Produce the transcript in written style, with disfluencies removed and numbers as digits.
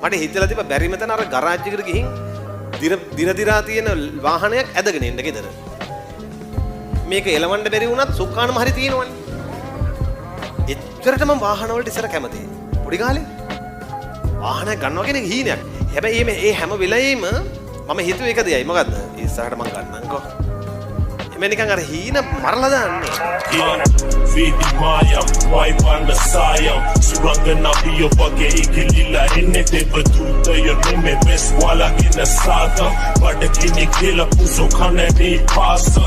මට හිතලා තිබ්බ බැරි මෙතන අර ගරාජ් එකට ගිහින් දිරදිරා තියෙන වාහනයක් ඇදගෙන එන්න ගෙදර. මේක එලවන්න බැරි වුණත් සුක්කානම හරි තියෙනවනේ. එච්චරට මම වාහන වලට ඉස්සර කැමතියි. පොඩි කාලේ වාහනයක් ගන්නවා කියන එක හීනයක්. හැබැයි මේ හැම වෙලෙම මම හිතුවේ එක දෙයයි. මොකද්ද? ඉස්සරහට මම ගන්නම්කෝ. එමෙ නිකන් අර හීන මරලා දාන්නේ. Vidi mayam, waipanda sayam. Surangana piyo pake ikilila innete batuta yo nime bes wala kina sata. Badakini kila puso khane ni pasa.